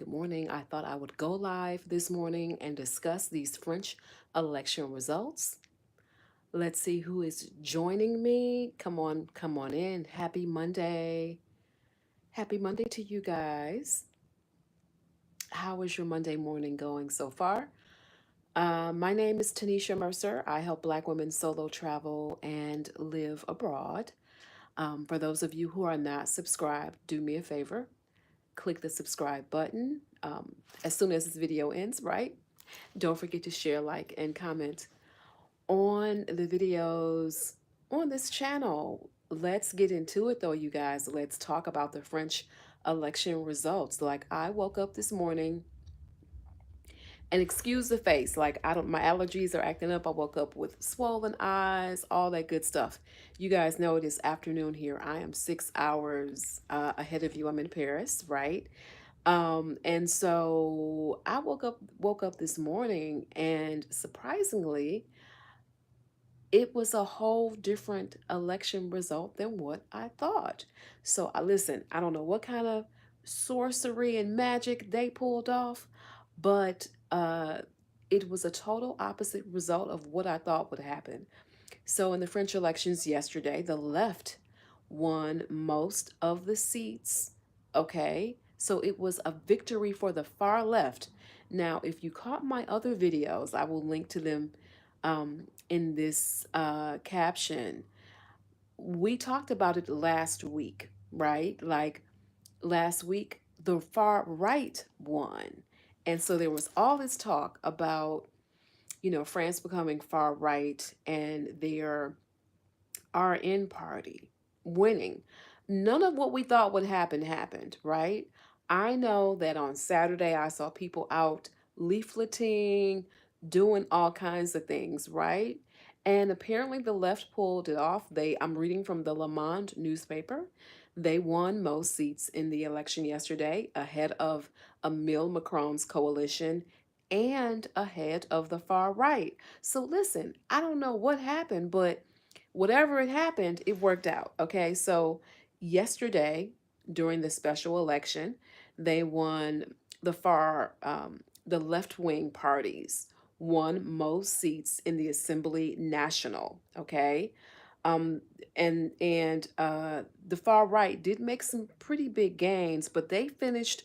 good morning. I thought I would go live this morning and discuss these French election results. Let's see who is joining me. Come on in. Happy Monday. Happy Monday to you guys. How is your Monday morning going so far? My name is Tanisha Mercer. I help Black women solo travel and live abroad. For those of you who are not subscribed, do me a favor, click the subscribe button as soon as this video ends, right? Don't forget to share, like, and comment on the videos on this channel. Let's get into it though, you guys. Let's talk about the French election results. Like, I woke up this morning, and excuse the face, like, I don't, my allergies are acting up. I woke up with swollen eyes, all that good stuff. You guys know it is afternoon here. I am 6 hours ahead of you. I'm in Paris, right? And so I woke up this morning, and surprisingly, it was a whole different election result than what I thought. So I listen, I don't know what kind of sorcery and magic they pulled off, but it was a total opposite result of what I thought would happen. So in the French elections yesterday, the left won most of the seats. Okay. So it was a victory for the far left. Now, if you caught my other videos, I will link to them in this caption. We talked about it last week, right? Like last week, the far right won. And so there was all this talk about, France becoming far right and their RN party winning. None of what we thought would happen happened, right? I know that on Saturday I saw people out leafleting, doing all kinds of things, right? And apparently the left pulled it off. I'm reading from the Le Monde newspaper. They won most seats in the election yesterday, ahead of Emile Macron's coalition and ahead of the far right. So listen, I don't know what happened, but whatever had happened, it worked out. Okay. So yesterday, during the special election, they won the left wing parties won most seats in the Assembly National. Okay. Um, and the far right did make some pretty big gains, but they finished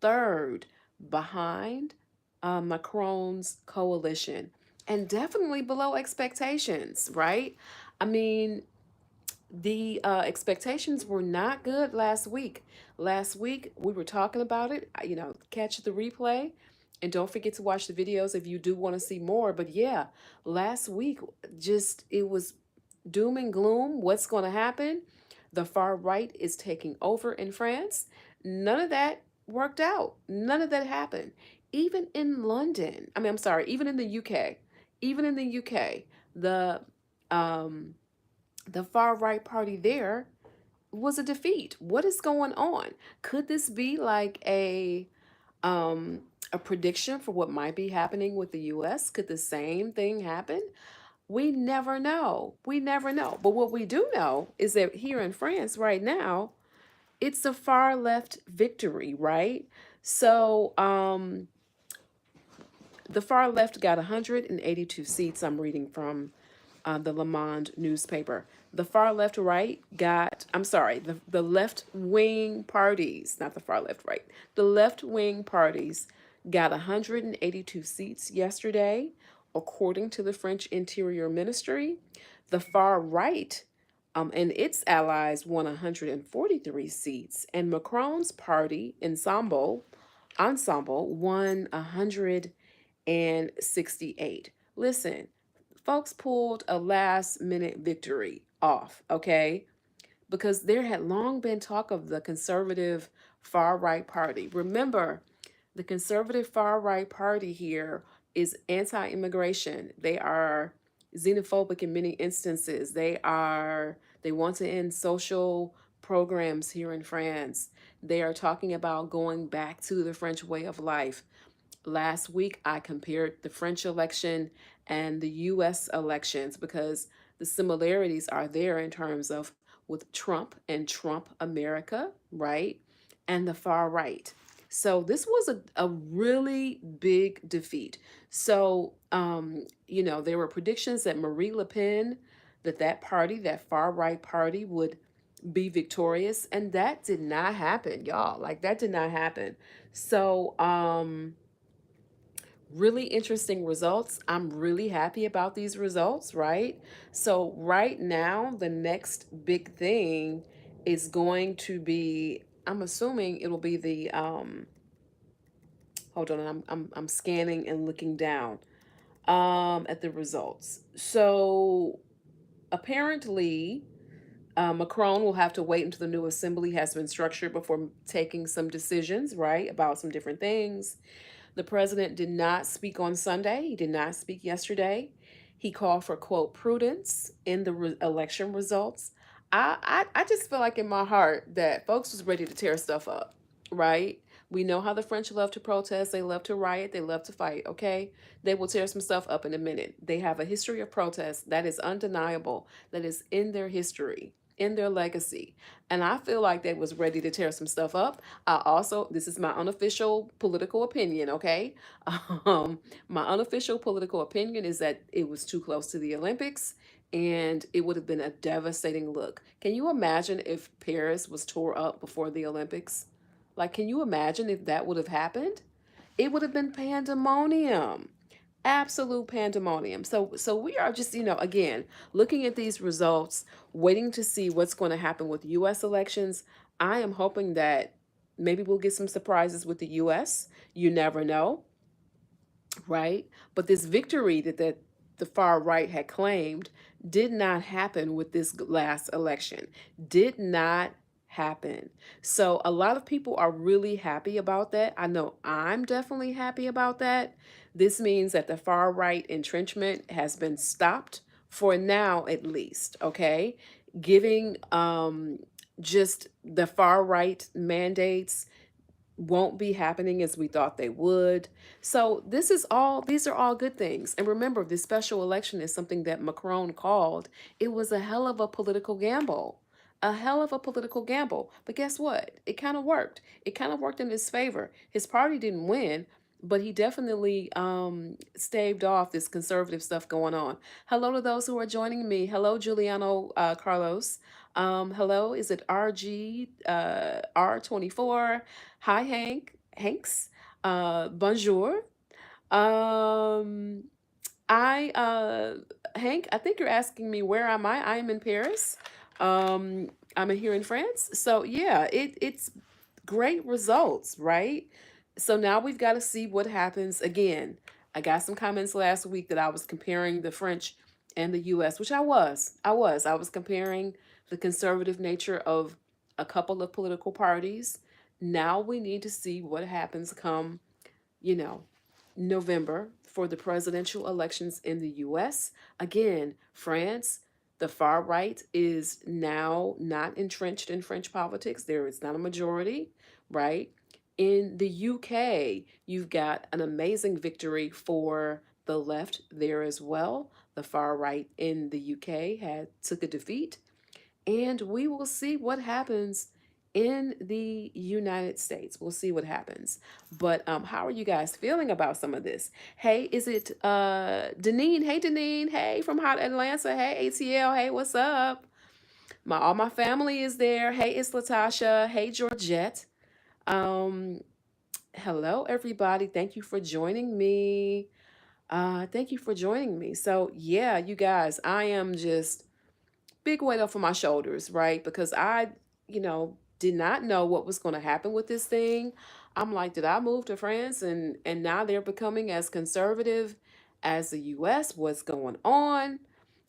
third behind Macron's coalition, and definitely below expectations, right? I mean, the expectations were not good last week. Last week, we were talking about it. Catch the replay, and don't forget to watch the videos if you do want to see more. But yeah, last week, just it was doom and gloom. What's going to happen? The far right is taking over in France. None of that worked out. None of that happened. Even in London, I'm sorry, even in the UK, even in the UK, the um, the far right party there was a defeat. What is going on? Could this be like um, a prediction for what might be happening with the U.S.? Could the same thing happen? We never know. We never know. But what we do know is that here in France right now, it's a far left victory, right? So the far left got 182 seats. I'm reading from the Le Monde newspaper. The far left right got, I'm sorry, the left wing parties, not the far left right, the left wing parties got 182 seats yesterday, according to the French Interior Ministry. The far right and its allies won 143 seats, and Macron's party, Ensemble won 168. Listen, folks pulled a last minute victory off, okay? Because there had long been talk of the conservative far right party. Remember, the conservative far right party here is anti immigration. They are xenophobic in many instances. They want to end social programs here in France. They are talking about going back to the French way of life. Last week, I compared the French election and the US elections because the similarities are there in terms of with Trump and Trump America, right? And the far right. So this was a really big defeat. So, there were predictions that Marie Le Pen, that party, that far right party, would be victorious, and that did not happen, y'all. Like, that did not happen. So, really interesting results. I'm really happy about these results, right? So right now, the next big thing is going to be, I'm assuming it'll be the hold on, I'm scanning and looking down at the results. So apparently, Macron will have to wait until the new assembly has been structured before taking some decisions, right, about some different things. The president did not speak on Sunday. He did not speak yesterday. He called for, quote, prudence in the election results. I just feel like in my heart that folks was ready to tear stuff up, right? We know how the French love to protest. They love to riot. They love to fight, okay? They will tear some stuff up in a minute. They have a history of protest that is undeniable, that is in their history, in their legacy. And I feel like they was ready to tear some stuff up. I also, this is my unofficial political opinion, okay? Um, my unofficial political opinion is that it was too close to the Olympics and it would have been a devastating look. Can you imagine if Paris was tore up before the Olympics? Like, can you imagine if that would have happened? It would have been pandemonium, absolute pandemonium. So we are just, again, looking at these results, waiting to see what's going to happen with US elections. I am hoping that maybe we'll get some surprises with the US. You never know, right? But this victory that the far right had claimed did not happen with this last election. Did not happen. So a lot of people are really happy about that. I know I'm definitely happy about that. This means that the far right entrenchment has been stopped for now, at least, okay? Giving just the far right mandates won't be happening as we thought they would. So these are all good things. And remember, this special election is something that Macron called. It was a hell of a political gamble. A hell of a political gamble. But guess what? It kind of worked. It kind of worked in his favor. His party didn't win, but he definitely staved off this conservative stuff going on. Hello to those who are joining me. Hello, Giuliano Carlos. Hello, is it RG R24? Hi, Hanks. Bonjour. Um, Hank, I think you're asking me where am I? I am in Paris. I'm here in France. So yeah, it's great results, right? So now we've got to see what happens again. I got some comments last week that I was comparing the French and the US, which I was comparing the conservative nature of a couple of political parties. Now we need to see what happens come, you know, November for the presidential elections in the US. Again, France, the far right is now not entrenched in French politics. There is not a majority, right? In the UK, you've got an amazing victory for the left there as well. The far right in the UK had took a defeat, and we will see what happens in the United States. We'll see what happens. But how are you guys feeling about some of this? Hey, is it Deneen? Hey, Deneen. Hey, from Hot Atlanta. Hey, ATL. Hey, what's up? All my family is there. Hey, it's Latasha. Hey, Georgette. Um, Hello, everybody. Thank you for joining me. Thank you for joining me. So yeah, you guys, I am just big weight off of my shoulders, right? Because I, did not know what was going to happen with this thing. I'm like, did I move to France and now they're becoming as conservative as the US? What's going on?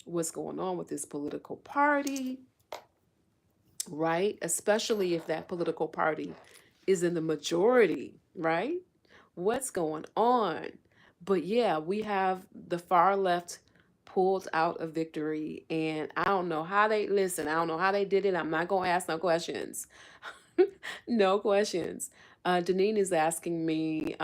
What's going on with this political party, right? Especially if that political party is in the majority, right? What's going on? But yeah, we have the far left pulled out a victory, and I don't know how they listen. I don't know how they did it. I'm not gonna ask no questions. No questions. Deneen is asking me,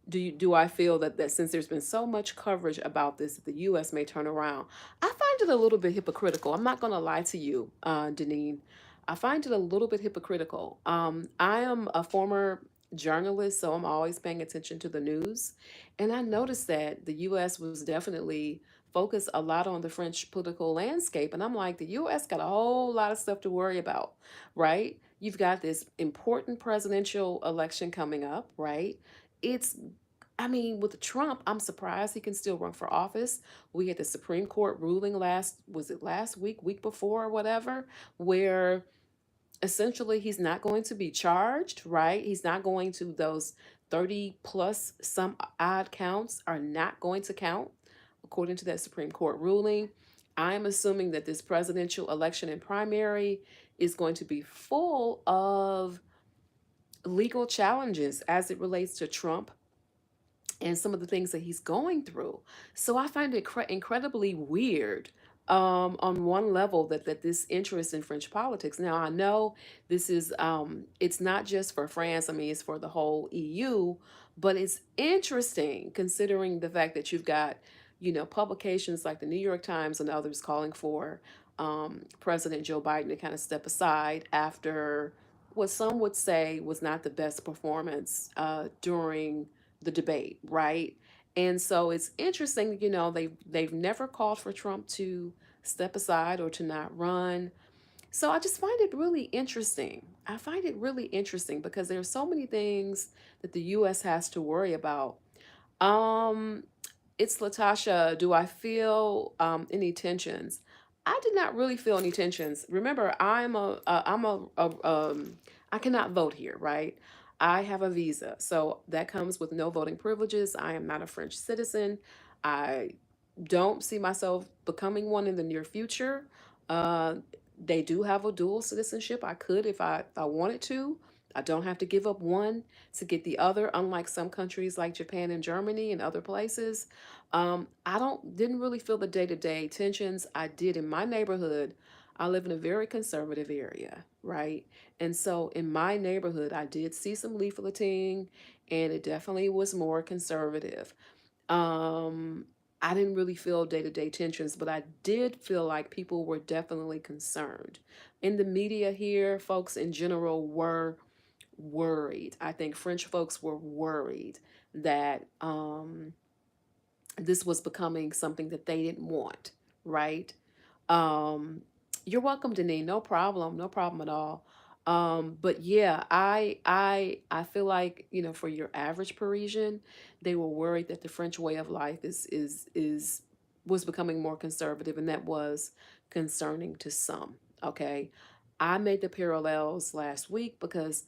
do I feel that since there's been so much coverage about this, that the U.S. may turn around? I find it a little bit hypocritical. I'm not gonna lie to you, Deneen. I find it a little bit hypocritical. I am a former journalist, so I'm always paying attention to the news. And I noticed that the US was definitely focused a lot on the French political landscape. And I'm like, the US got a whole lot of stuff to worry about, right? You've got this important presidential election coming up, right? It's I mean, with Trump, I'm surprised he can still run for office. We had the Supreme Court ruling was it last week, week before, or whatever, where essentially he's not going to be charged, right? He's not going to, those 30 plus some odd counts are not going to count, according to that Supreme Court ruling. I'm assuming that this presidential election and primary is going to be full of legal challenges as it relates to Trump and some of the things that he's going through. So I find it incredibly weird, on one level, that this interest in French politics. Now I know this is it's not just for France. I mean, it's for the whole EU, but it's interesting considering the fact that you've got, publications like the New York Times and others calling for President Joe Biden to kind of step aside after what some would say was not the best performance during the debate, right? And so it's interesting, they've never called for Trump to step aside or to not run. So I just find it really interesting. I find it really interesting because there are so many things that the US has to worry about. Um, it's Latasha. Do I feel any tensions? I did not really feel any tensions. Remember, I cannot vote here, right? I have a visa, so that comes with no voting privileges. I am not a French citizen. I don't see myself becoming one in the near future. Uh, they do have a dual citizenship. I could if I wanted to. I don't have to give up one to get the other, unlike some countries like Japan and Germany and other places. I don't didn't really feel the day-to-day tensions. I did in my neighborhood. I live in a very conservative area, right? And so in my neighborhood, I did see some leafleting, and it definitely was more conservative. Um, I didn't really feel day-to-day tensions, but I did feel like people were definitely concerned. In the media here, folks in general were worried. I think French folks were worried that this was becoming something that they didn't want, right? Um, you're welcome, Denise. No problem. No problem at all. But yeah, I feel like, for your average Parisian, they were worried that the French way of life is was becoming more conservative, and that was concerning to some. Okay. I made the parallels last week because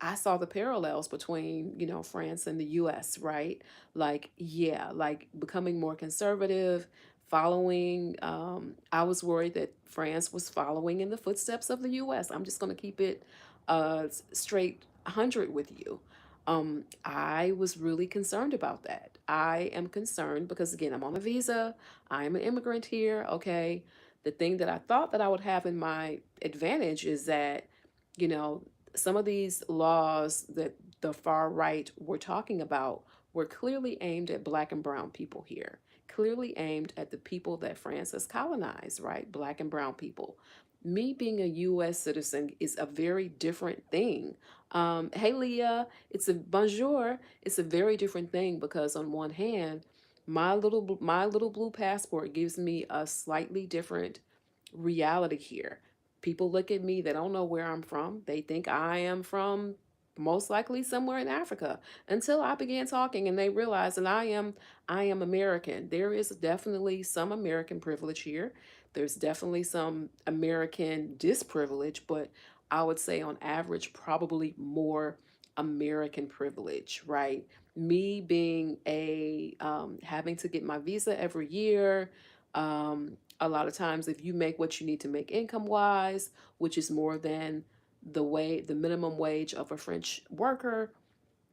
I saw the parallels between, France and the US, right? Like, yeah, like becoming more conservative, following. I was worried that France was following in the footsteps of the US. I'm just going to keep it straight 100 with you. I was really concerned about that. I am concerned because, again, I'm on a visa, I'm an immigrant here, okay? The thing that I thought that I would have in my advantage is that, you know, some of these laws that the far right were talking about were clearly aimed at black and brown people here, clearly aimed at the people that France has colonized, right? Black and brown people. Me being a US citizen is a very different thing. Hey Leah, it's a bonjour. It's a very different thing because on one hand, my little blue passport gives me a slightly different reality here. People look at me, they don't know where I'm from. They think I am from most likely somewhere in Africa until I began talking and they realize that I am American. There is definitely some American privilege here. There's definitely some American disprivilege, but I would say on average probably more American privilege, right? Me being a having to get my visa every year, a lot of times if you make what you need to make income wise, which is more than the minimum wage of a French worker,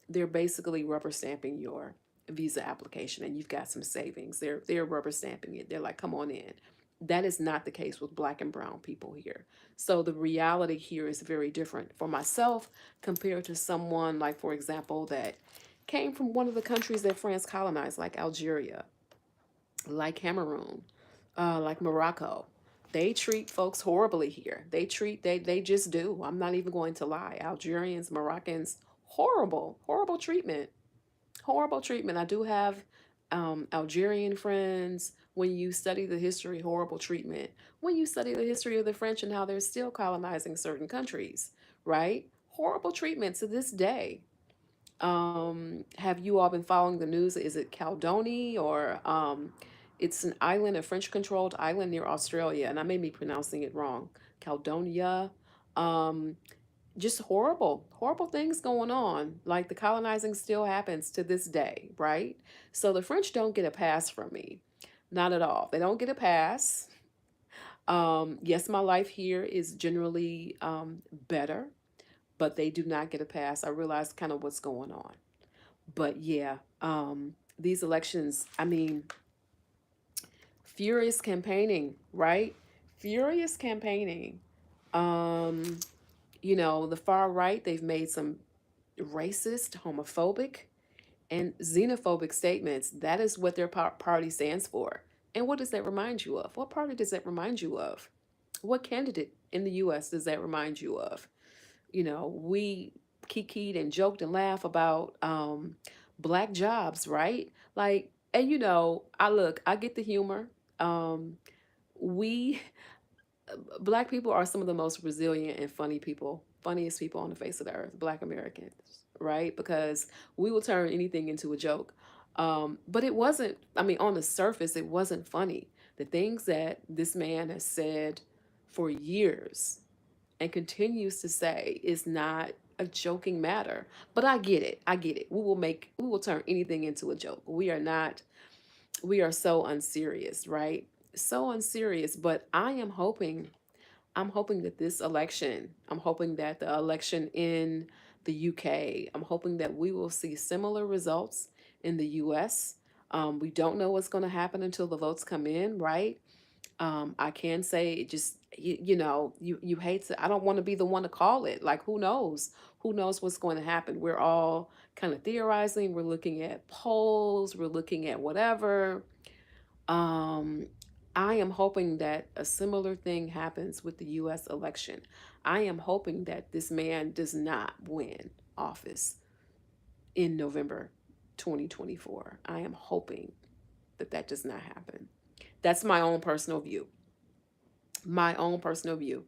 they're basically rubber stamping your visa application and you've got some savings. They're rubber stamping it. They're like, come on in. That is not the case with black and brown people here. So the reality here is very different for myself compared to someone like, for example, that came from one of the countries that France colonized, like Algeria, like Cameroon, like Morocco. They treat folks horribly here. They just do. I'm not even going to lie. Algerians, Moroccans, horrible, horrible treatment. Horrible treatment. I do have Algerian friends. When you study the history, horrible treatment. When you study the history of the French and how they're still colonizing certain countries, right? Horrible treatment to this day. Have you all been following the news? Is it Caledonia or it's an island, a French controlled island near Australia, and I may be pronouncing it wrong. Caledonia. Um, just horrible, horrible things going on. Like the colonizing still happens to this day, right? So the French don't get a pass from me. Not at all. They don't get a pass. Yes, my life here is generally better, but they do not get a pass. I realize kind of what's going on. But yeah, these elections, I mean, furious campaigning, right? Furious campaigning. Um, the far right, they've made some racist, homophobic, and xenophobic statements. That is what their party stands for. And what does that remind you of? What party does that remind you of? What candidate in the US does that remind you of? We kikied and joked and laughed about black jobs, right? Like, and I get the humor. Um, we Black people are some of the most resilient and funniest people on the face of the earth, Black Americans, right? Because we will turn anything into a joke. But it wasn't, I mean, on the surface, it wasn't funny. The things that this man has said for years and continues to say is not a joking matter. But I get it. I get it. We will turn anything into a joke. We are so unserious, right? So unserious. But I'm hoping that this election, I'm hoping that the election in the UK, I'm hoping that we will see similar results in the US. We don't know what's going to happen until the votes come in, right? I can say it just you hate to. I don't want to be the one to call it. Like who knows? Who knows what's going to happen? We're all kind of theorizing. We're looking at polls. We're looking at whatever. Um, I am hoping that a similar thing happens with the U.S. election. I am hoping that this man does not win office in November 2024. I am hoping that that does not happen. That's my own personal view. My own personal view.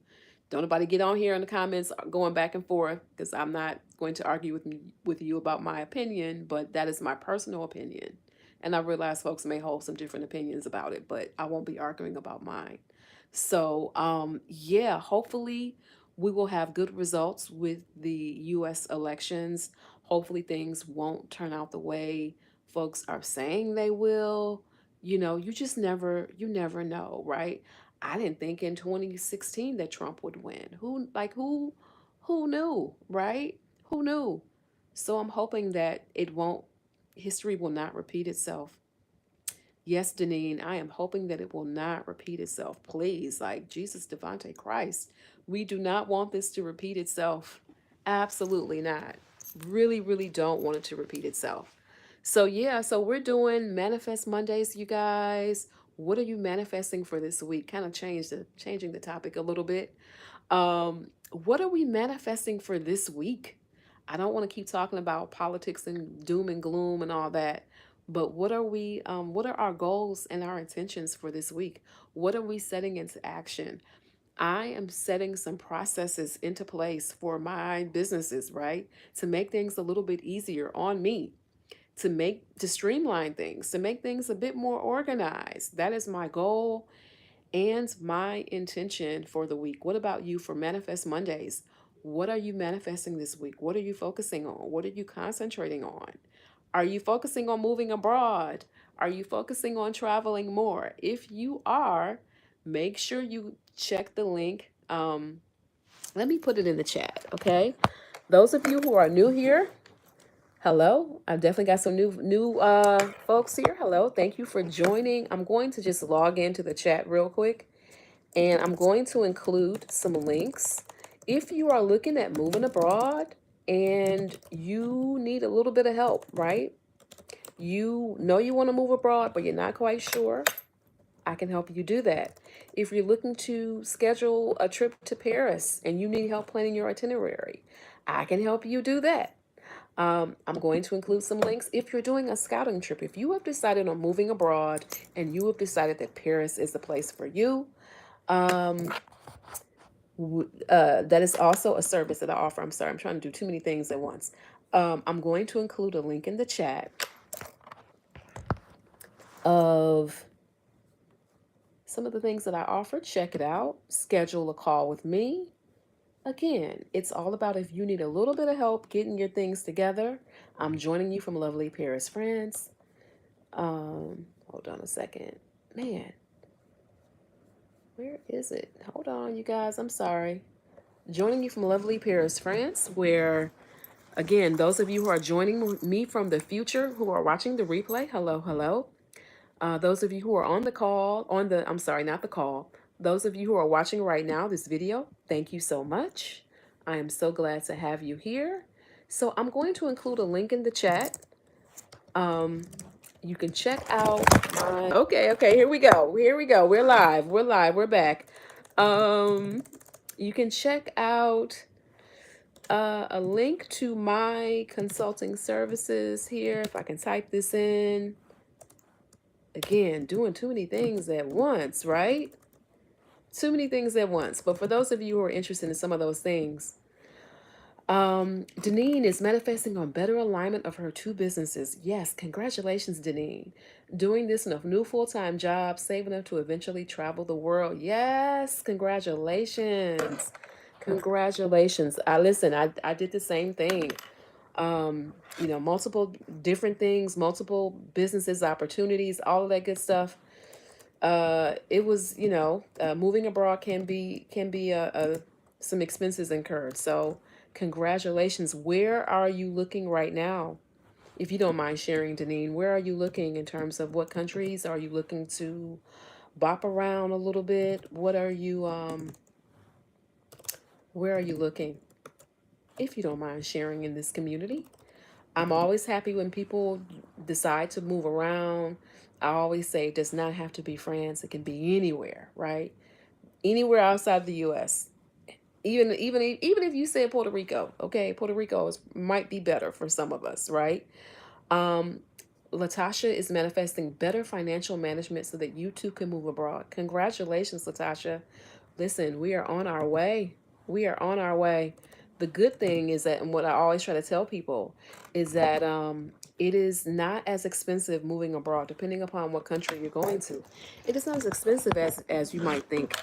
Don't nobody get on here in the comments going back and forth because I'm not going to argue with you about my opinion, but that is my personal opinion. And I realize folks may hold some different opinions about it, but I won't be arguing about mine. So, yeah, hopefully we will have good results with the US elections. Hopefully things won't turn out the way folks are saying they will. You never know, right? I didn't think in 2016 that Trump would win. Who knew, right? Who knew? So I'm hoping that history will not repeat itself. Yes, Deneen, I am hoping that it will not repeat itself. Please, like Jesus, Devante Christ, we do not want this to repeat itself. Absolutely not. Really, really don't want it to repeat itself. So yeah, so we're doing Manifest Mondays, you guys. What are you manifesting for this week? Kind of changing the topic a little bit. What are we manifesting for this week? I don't want to keep talking about politics and doom and gloom and all that. But what are our goals and our intentions for this week? What are we setting into action? I am setting some processes into place for my businesses, right? To make things a little bit easier on me, to streamline things, to make things a bit more organized. That is my goal and my intention for the week. What about you for Manifest Mondays? What are you manifesting this week? What are you focusing on? What are you concentrating on? Are you focusing on moving abroad? Are you focusing on traveling more? If you are, make sure you check the link. Let me put it in the chat, okay? Those of you who are new here, hello. I've definitely got some new folks here. Hello. Thank you for joining. I'm going to just log into the chat real quick, and I'm going to include some links. If you are looking at moving abroad and you need a little bit of help, right? You know you want to move abroad, but you're not quite sure. I can help you do that. If you're looking to schedule a trip to Paris and you need help planning your itinerary, I can help you do that. I'm going to include some links. If you're doing a scouting trip, if you have decided on moving abroad and you have decided that Paris is the place for you, um, that is also a service that I offer. I'm sorry, I'm trying to do too many things at once. I'm going to include a link in the chat of some of the things that I offer. Check it out. Schedule a call with me. Again, it's all about if you need a little bit of help getting your things together. I'm joining you from lovely Paris, France. Hold on a second. Man, where is it? Hold on, you guys. I'm sorry. Joining you from lovely Paris, France, where, again, those of you who are joining me from the future who are watching the replay, hello, hello. Those of you who are on the call, I'm sorry, not the call. Those of you who are watching right now this video, thank you so much. I am so glad to have you here. So I'm going to include a link in the chat. You can check out my, okay, here we go. We're live, we're back. You can check out a link to my consulting services here. If I can type this in. Again, doing too many things at once, right? Too many things at once. But for those of you who are interested in some of those things, Deneen is manifesting on better alignment of her two businesses. Yes, congratulations, Deneen. Doing this in a new full-time job, saving up to eventually travel the world. Yes, congratulations. Congratulations. I did the same thing. Multiple different things, multiple businesses, opportunities, all of that good stuff. It was, moving abroad can be some expenses incurred. So congratulations. Where are you looking right now? If you don't mind sharing, Deneen, where are you looking in terms of what countries are you looking to bop around a little bit? Where are you looking? If you don't mind sharing in this community. I'm always happy when people decide to move around. I always say it does not have to be France. It can be anywhere, right? Anywhere outside the U.S. Even if you say Puerto Rico, okay, Puerto Rico might be better for some of us, right? Latasha is manifesting better financial management so that you too can move abroad. Congratulations, Latasha. Listen, we are on our way. We are on our way. The good thing is that, and what I always try to tell people, is that it is not as expensive moving abroad, depending upon what country you're going to. It is not as expensive as you might think.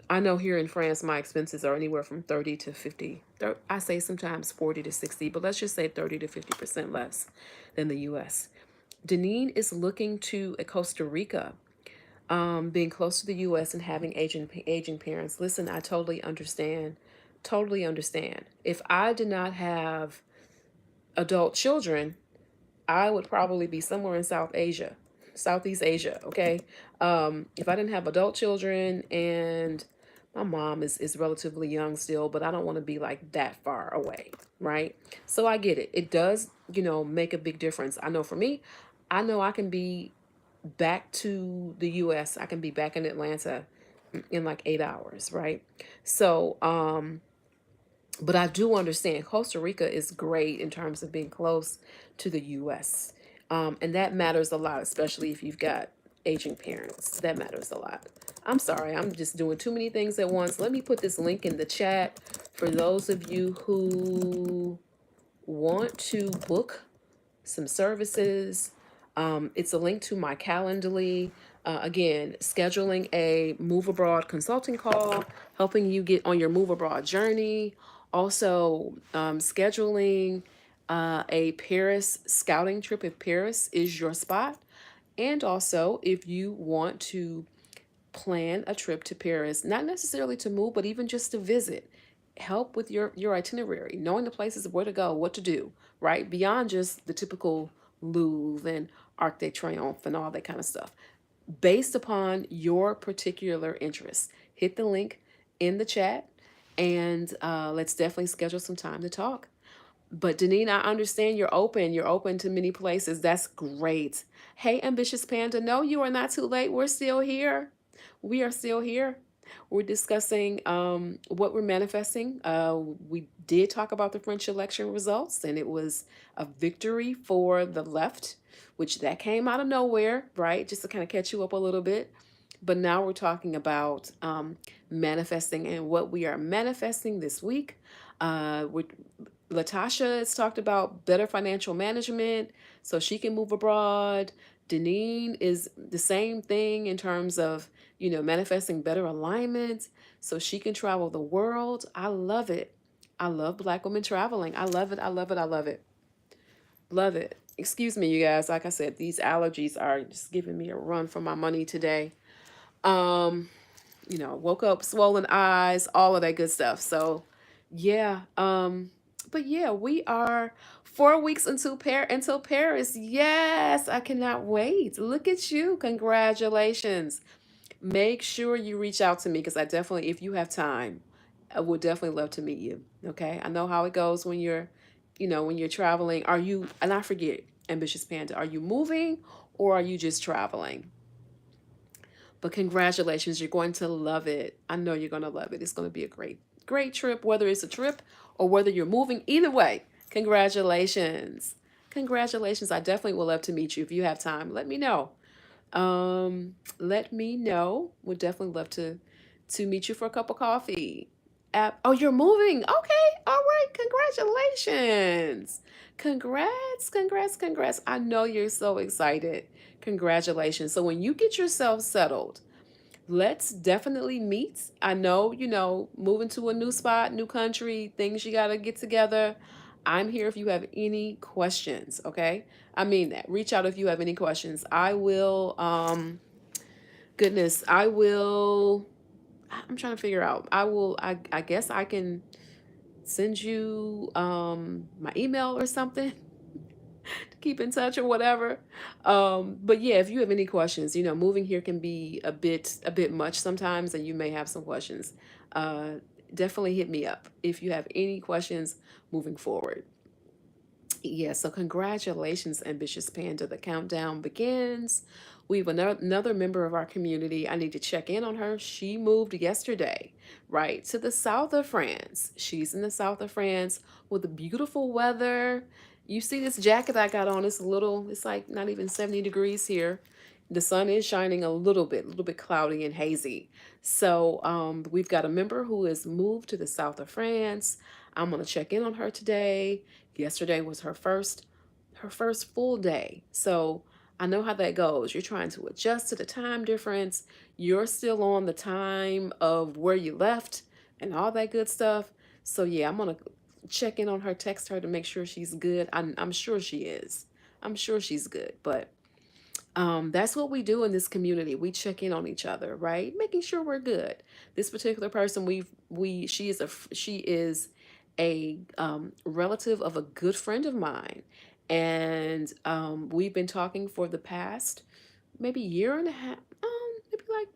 I know here in France, my expenses are anywhere from 30 to 50. I say sometimes 40 to 60, but let's just say 30 to 50% less than the US. Deneen is looking to Costa Rica, being close to the US and having aging parents. Listen, I totally understand. Totally understand. If I did not have adult children, I would probably be somewhere in Southeast Asia, okay? If I didn't have adult children and my mom is relatively young still, but I don't want to be like that far away, right? So I get it. It does, make a big difference. I know for me, I know I can be back to the US. I can be back in Atlanta in like 8 hours, right? So, but I do understand Costa Rica is great in terms of being close to the US. And that matters a lot, especially if you've got aging parents. That matters a lot. I'm sorry, I'm just doing too many things at once. Let me put this link in the chat for those of you who want to book some services. It's a link to my Calendly. Again, scheduling a move abroad consulting call, helping you get on your move abroad journey. Also, scheduling a Paris scouting trip if Paris is your spot. And also, if you want to plan a trip to Paris, not necessarily to move, but even just to visit, help with your itinerary, knowing the places where to go, what to do, right? Beyond just the typical Louvre and Arc de Triomphe and all that kind of stuff. Based upon your particular interests, hit the link in the chat and let's definitely schedule some time to talk. But Deneen, I understand you're open. You're open to many places. That's great. Hey, ambitious panda. No, you are not too late. We're still here. We are still here. We're discussing what we're manifesting. We did talk about the French election results, and it was a victory for the left, which that came out of nowhere, right? Just to kind of catch you up a little bit. But now we're talking about manifesting and what we are manifesting this week. We're Latasha has talked about better financial management so she can move abroad. Deneen is the same thing in terms of, manifesting better alignment so she can travel the world. I love it. I love Black women traveling. I love it. I love it. I love it. Love it. Excuse me, you guys. Like I said, these allergies are just giving me a run for my money today. Um, woke up swollen eyes, all of that good stuff. So, yeah. But yeah, we are 4 weeks until Paris. Yes, I cannot wait. Look at you. Congratulations. Make sure you reach out to me because I definitely, if you have time, I would definitely love to meet you. Okay. I know how it goes when you're traveling. Are you, and I forget, Ambitious Panda, are you moving or are you just traveling? But congratulations, you're going to love it. I know you're going to love it. It's going to be a great, great trip, whether it's a trip or whether you're moving. Either way, congratulations. Congratulations. I definitely would love to meet you if you have time. Let me know. Let me know. Would definitely love to meet you for a cup of coffee. Oh, you're moving. Okay. All right. Congratulations. Congrats. Congrats. Congrats. I know you're so excited. Congratulations. So when you get yourself settled, let's definitely meet. I know, moving to a new spot, new country, things you got to get together. I'm here if you have any questions, okay? I mean that. Reach out if you have any questions. I will goodness, I will I'm trying to figure out. I guess I can send you my email or something to keep in touch or whatever. But yeah, if you have any questions, moving here can be a bit much sometimes, and you may have some questions. Uh, Definitely hit me up if you have any questions moving forward. Yeah, so congratulations, Ambitious Panda. The countdown begins. We have another member of our community. I need to check in on her. She moved yesterday, right, to the south of France. She's in the south of France with the beautiful weather. You see this jacket I got on? It's like not even 70 degrees here. The sun is shining a little bit cloudy and hazy. So we've got a member who has moved to the south of France. I'm gonna check in on her today. Yesterday was her first full day. So I know how that goes. You're trying to adjust to the time difference. You're still on the time of where you left and all that good stuff. So yeah, I'm gonna check in on her, text her to make sure she's good. I'm sure she is. I'm sure she's good. But that's what we do in this community. We check in on each other, right? Making sure we're good. This particular person, she is a relative of a good friend of mine, and we've been talking for the past maybe year and a half, maybe like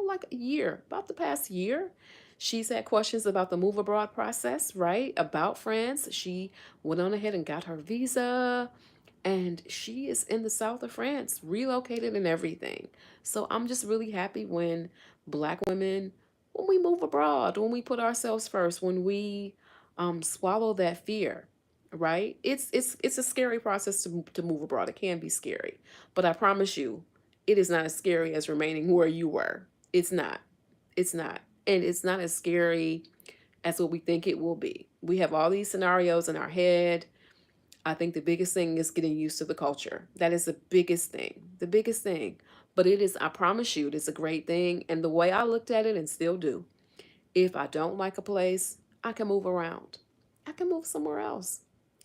like a year, about the past year. She's had questions about the move abroad process, right? About France. She went on ahead and got her visa, and she is in the south of France, relocated and everything. So I'm just really happy when Black women, when we move abroad, when we put ourselves first, when we swallow that fear, right? It's a scary process to move abroad. It can be scary, but I promise you, it is not as scary as remaining where you were. It's not. It's not, and it's not as scary as what we think it will be. We have all these scenarios in our head. I think the biggest thing is getting used to the culture. That is the biggest thing. The biggest thing. But it is, I promise you, it's a great thing. And the way I looked at it and still do, if I don't like a place, I can move around. I can move somewhere else,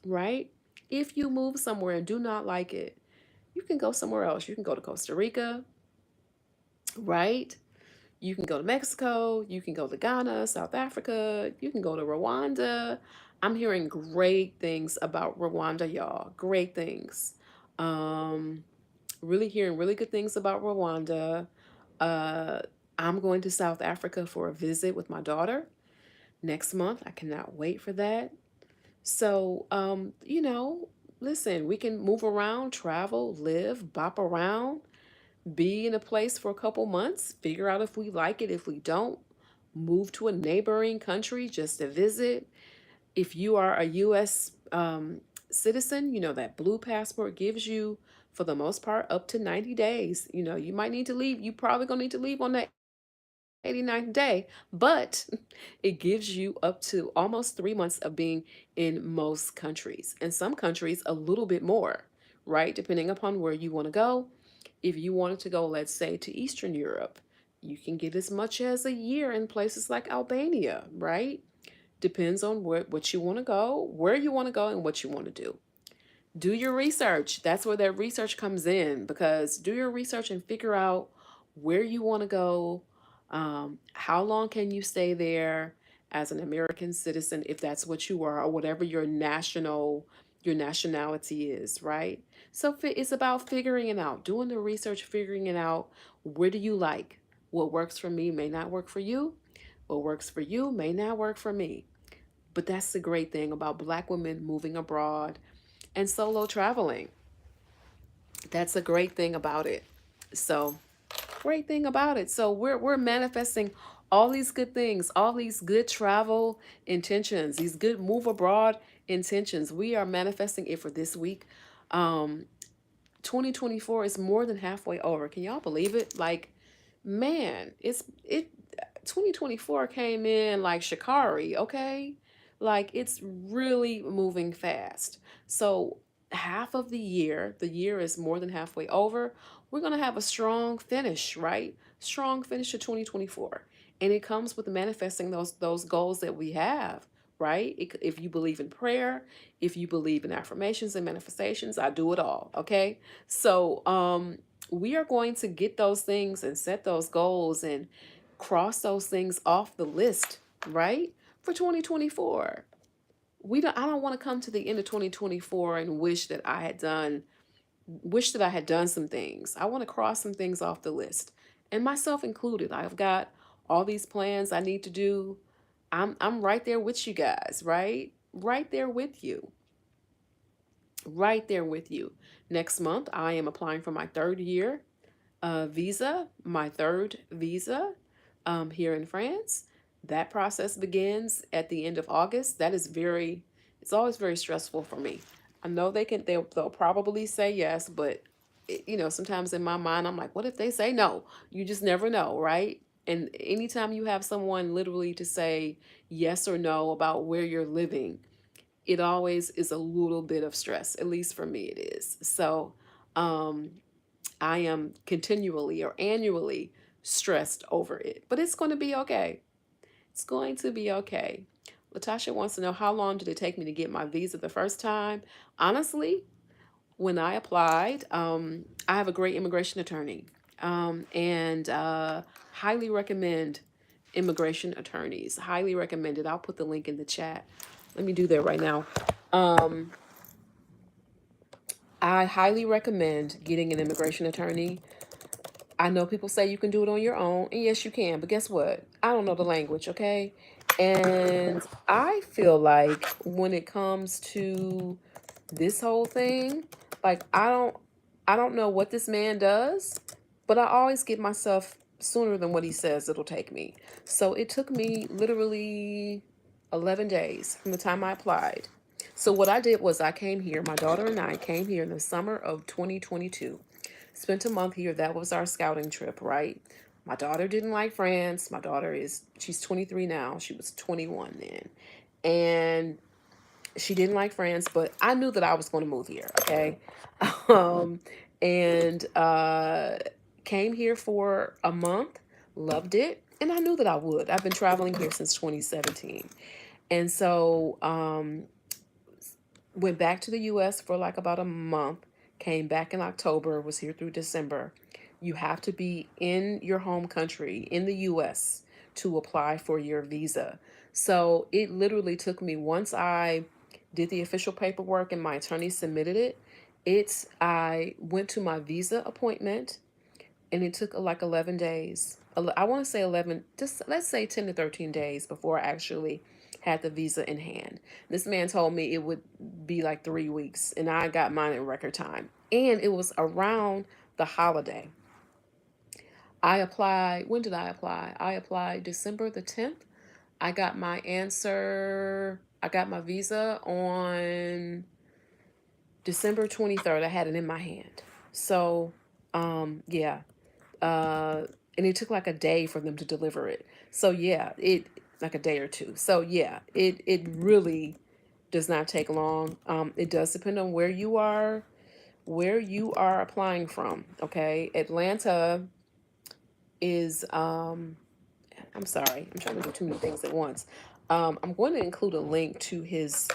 right? If you move somewhere and do not like it, you can go somewhere else. You can go to Costa Rica, right? You can go to Mexico, you can go to Ghana, South Africa, you can go to Rwanda. I'm hearing great things about Rwanda, y'all. Great things. Um, Really hearing really good things about Rwanda. Uh, I'm going to South Africa for a visit with my daughter next month. I cannot wait for that. So, listen, we can move around, travel, live, bop around, be in a place for a couple months, figure out if we like it. If we don't, move to a neighboring country just to visit. If you are a U.S. Citizen, that blue passport gives you, for the most part, up to 90 days. You might need to leave. You probably gonna need to leave on that 89th day, but it gives you up to almost 3 months of being in most countries. And some countries, a little bit more, right? Depending upon where you want to go. If you wanted to go, let's say, to Eastern Europe, you can get as much as a year in places like Albania, right? Depends on what you want to go, where you want to go, and what you want to do. Do your research. That's where that research comes in, because do your research and figure out where you want to go. How long can you stay there as an American citizen, if that's what you are, or whatever your nationality is, right? So it's about figuring it out, doing the research, figuring it out. Where do you like? What works for me may not work for you. What works for you may not work for me. But that's the great thing about Black women moving abroad and solo traveling. That's a great thing about it. So, great thing about it. So we're manifesting all these good things, all these good travel intentions, these good move abroad intentions. We are manifesting it for this week. Um, 2024 is more than halfway over. Can y'all believe it? Like, man, it 2024 came in like Shikari, okay? Like, it's really moving fast. So half of the year is more than halfway over. We're gonna have a strong finish, right? Strong finish to 2024. And it comes with manifesting those goals that we have, right? If you believe in prayer, if you believe in affirmations and manifestations, I do it all, okay? So we are going to get those things and set those goals and cross those things off the list, right? For 2024. I don't want to come to the end of 2024 and wish that I had done some things. I want to cross some things off the list. And myself included. I've got all these plans I need to do. I'm right there with you guys, right? Right there with you. Right there with you. Next month, I am applying for my third year visa, my third visa here in France. That process begins at the end of August. It's always very stressful for me. I know they'll probably say yes, but sometimes in my mind, I'm like, what if they say no? You just never know, right? And anytime you have someone literally to say yes or no about where you're living, it always is a little bit of stress. At least for me, it is. So, um, I am continually or annually stressed over it, but it's going to be okay. It's going to be okay. Latasha wants to know, how long did it take me to get my visa the first time? Honestly, when I applied, I have a great immigration attorney, and highly recommend immigration attorneys. Highly recommended. I'll put the link in the chat. Let me do that right now. Um, I highly recommend getting an immigration attorney. I know people say you can do it on your own, and yes, you can, but guess what? I don't know the language, okay? And I feel like when it comes to this whole thing, like I don't know what this man does, but I always get myself sooner than what he says it'll take me. So it took me literally 11 days from the time I applied. So what I did was I came here, my daughter and I came here in the summer of 2022. Spent a month here. That was our scouting trip, right? My daughter didn't like France. She's 23 now. She was 21 then. And she didn't like France, but I knew that I was going to move here, okay? Um, and came here for a month, loved it, and I knew that I would. I've been traveling here since 2017. And so went back to the US for like about a month, came back in October, was here through December. You have to be in your home country, in the US, to apply for your visa. So it literally took me, once I did the official paperwork and my attorney submitted it, I went to my visa appointment, and it took like 11 days. I want to say 11, just let's say 10 to 13 days before I actually had the visa in hand. This man told me it would be like 3 weeks, and I got mine in record time. And it was around the holiday. I applied. When did I apply? I applied December the 10th. I got my answer. I got my visa on December 23rd. I had it in my hand. So, yeah. Uh, and it took like a day for them to deliver it. So yeah, it like a day or two. So yeah, it really does not take long. It does depend on where you are applying from. Okay, Atlanta is I'm sorry, I'm trying to do too many things at once. I'm going to include a link to his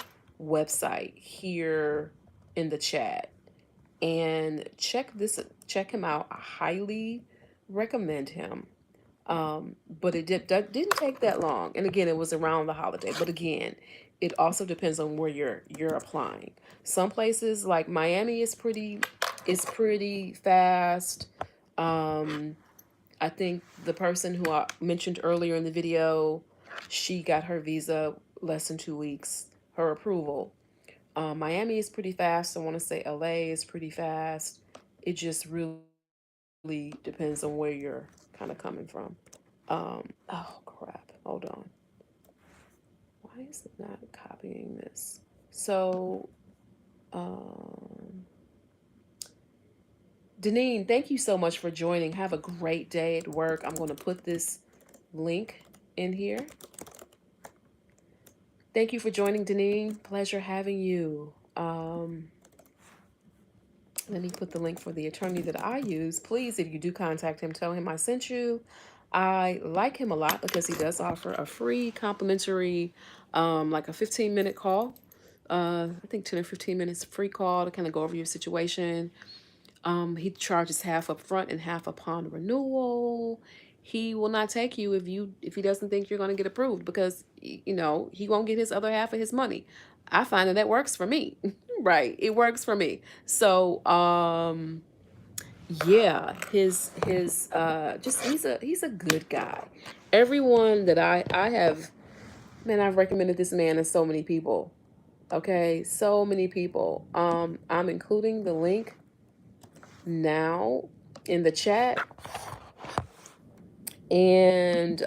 website here in the chat, and check him out. I highly recommend him. But that didn't take that long, and again, it was around the holiday. But again, it also depends on where you're applying. Some places like Miami is pretty fast. um I think the person who I mentioned earlier in the video, she got her visa less than 2 weeks, her approval. Miami is pretty fast. I want to say LA is pretty fast. It just really depends on where you're kind of coming from. Oh crap. Hold on. Why is it not copying this? So, um, Deneen, thank you so much for joining. Have a great day at work. I'm going to put this link in here. Thank you for joining, Deneen. Pleasure having you. Let me put the link for the attorney that I use. Please, if you do contact him, tell him I sent you. I like him a lot because he does offer a free complimentary, like a 15-minute call. I think 10 or 15 minutes free call to kind of go over your situation. He charges half up front and half upon renewal. He will not take you if he doesn't think you're going to get approved, because he won't get his other half of his money. I find that works for me. Right, it works for me. So yeah, his just he's a good guy. Everyone that I have, man, I've recommended this man to so many people. Okay, so many people. I'm including the link now in the chat, and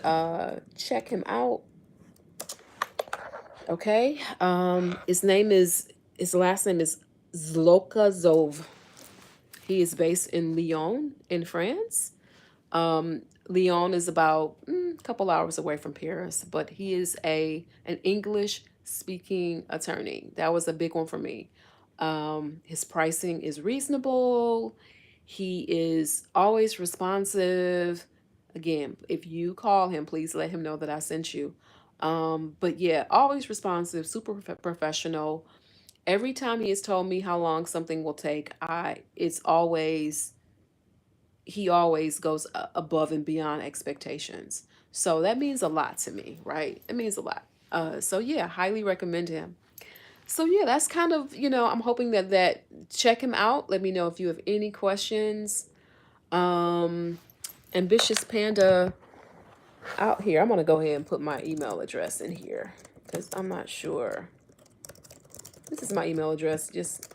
check him out. Okay, his last name is Zlokazov. He is based in Lyon in France. Lyon is about a couple hours away from Paris, but he is an English speaking attorney. That was a big one for me. His pricing is reasonable. He is always responsive. Again, if you call him, please let him know that I sent you. But yeah, always responsive, super professional. Every time he has told me how long something will take, it's always he always goes above and beyond expectations. So that means a lot to me, right? It means a lot. So yeah, highly recommend him. So yeah, that's kind of, I'm hoping that check him out. Let me know if you have any questions. Um, Ambitious Panda out here. I'm gonna go ahead and put my email address in here because I'm not sure. This is my email address. Just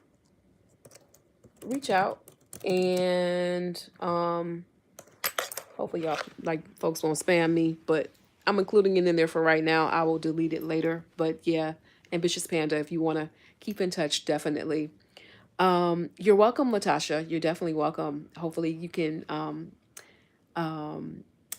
reach out, and hopefully y'all like folks won't spam me, but I'm including it in there for right now. I will delete it later. But yeah, Ambitious Panda, if you want to keep in touch, definitely. You're welcome, Latasha. You're definitely welcome. Hopefully you can um,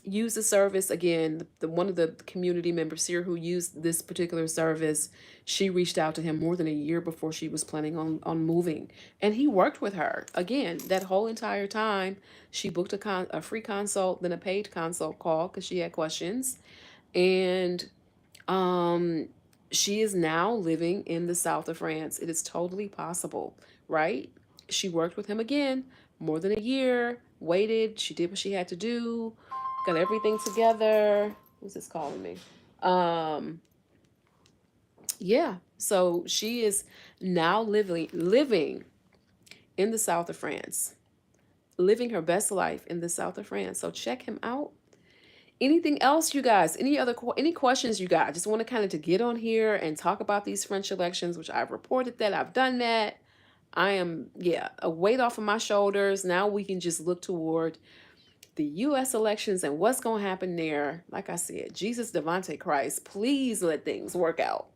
use the service again. The one of the community members here who used this particular service, she reached out to him more than a year before she was planning on moving, and he worked with her again that whole entire time. She booked a free consult, then a paid consult call because she had questions, and um, she is now living in the south of France. It is totally possible, right? She worked with him again more than a year, waited, she did what she had to do, got everything together. Who's this calling me? Um, yeah. So she is now living in the south of France, living her best life in the south of France. So check him out. Anything else, you guys? Any questions you got? I just want to kind of to get on here and talk about these French elections, which I've reported that I've done that. I am, yeah, a weight off of my shoulders. Now we can just look toward the U.S. elections and what's going to happen there. Like I said, Jesus Devante Christ, please let things work out,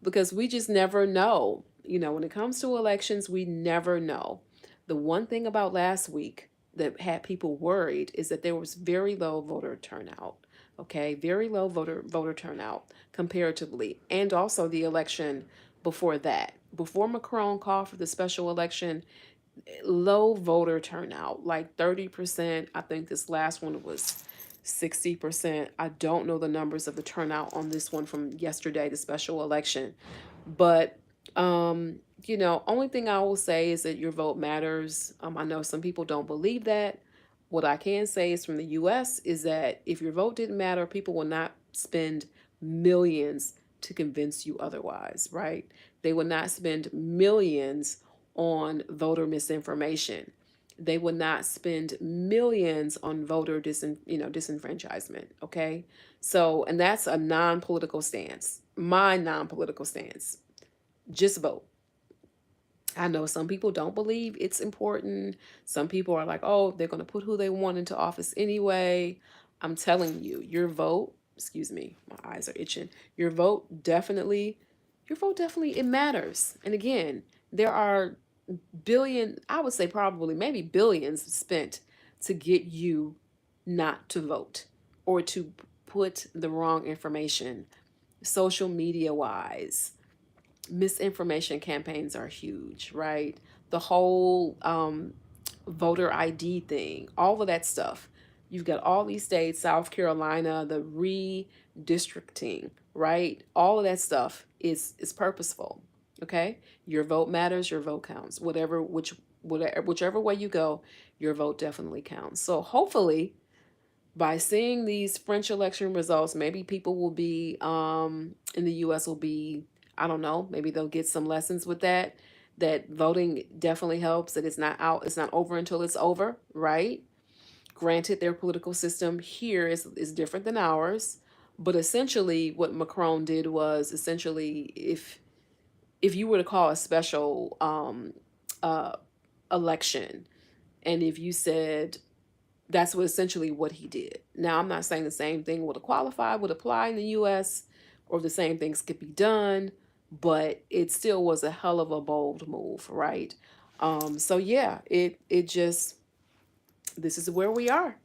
because we just never know. When it comes to elections, we never know. The one thing about last week that had people worried is that there was very low voter turnout. Okay, very low voter turnout comparatively, and also the election before that. Before Macron called for the special election, low voter turnout, like 30%. I think this last one was 60%. I don't know the numbers of the turnout on this one from yesterday, the special election. But only thing I will say is that your vote matters. I know some people don't believe that. What I can say is from the US is that if your vote didn't matter, people will not spend millions to convince you otherwise, right? They will not spend millions on voter misinformation. They will not spend millions on voter disenfranchisement, okay? So, and that's a non-political stance. My non-political stance. Just vote. I know some people don't believe it's important. Some people are like, oh, they're going to put who they want into office anyway. I'm telling you, your vote, excuse me, my eyes are itching. Your vote definitely, it matters. And again, there are I would say probably maybe billions spent to get you not to vote or to put the wrong information, social media wise. Misinformation campaigns are huge, right? The whole voter ID thing, all of that stuff. You've got all these states, South Carolina, the redistricting, right? All of that stuff is purposeful. Okay, your vote matters. Your vote counts. Whichever way you go, your vote definitely counts. So hopefully, by seeing these French election results, maybe people will be in the U.S. will be, I don't know, maybe they'll get some lessons with that. That voting definitely helps. That it's not over until it's over, right? Granted, their political system here is different than ours, but essentially, what Macron did was essentially, if you were to call a special uh, election, and if you said that's essentially what he did. Now, I'm not saying the same thing would apply in the U.S. or the same things could be done, but it still was a hell of a bold move, right? So yeah, it just this is where we are.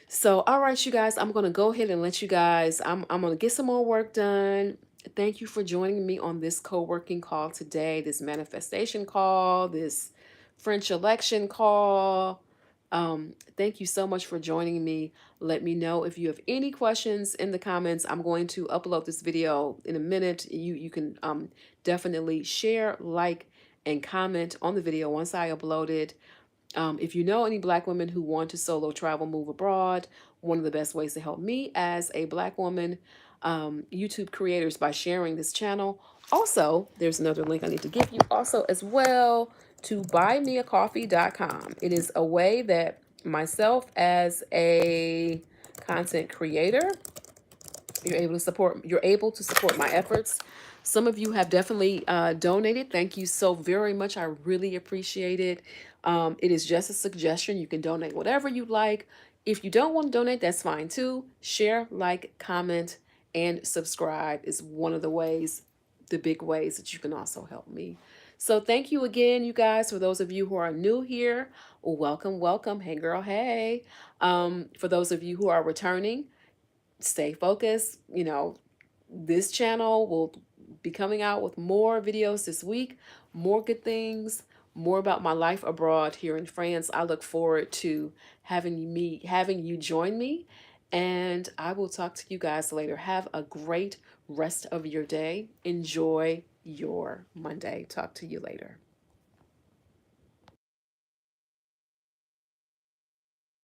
So, all right, you guys, I'm going to go ahead and let you guys, I'm going to get some more work done. Thank you for joining me on this co-working call today, this manifestation call, this French election call. Thank you so much for joining me. Let me know if you have any questions in the comments. I'm going to upload this video in a minute. You can definitely share, like, and comment on the video once I upload it. If you know any Black women who want to solo travel, move abroad, one of the best ways to help me as a Black woman, YouTube creators, by sharing this channel. Also, there's another link I need to give you also as well, to buymeacoffee.com. It is a way that myself as a content creator, you're able to support my efforts. Some of you have definitely donated. Thank you so very much. I really appreciate it. It is just a suggestion. You can donate whatever you like. If you don't want to donate, that's fine too. Share, like, comment, and subscribe is one of the big ways that you can also help me. So thank you again, you guys. For those of you who are new here, welcome, welcome. Hey girl, hey. For those of you who are returning, stay focused. This channel will be coming out with more videos this week, more good things, more about my life abroad here in France. I look forward to having you join me, and I will talk to you guys later. Have a great rest of your day. Enjoy your Monday. Talk to you later.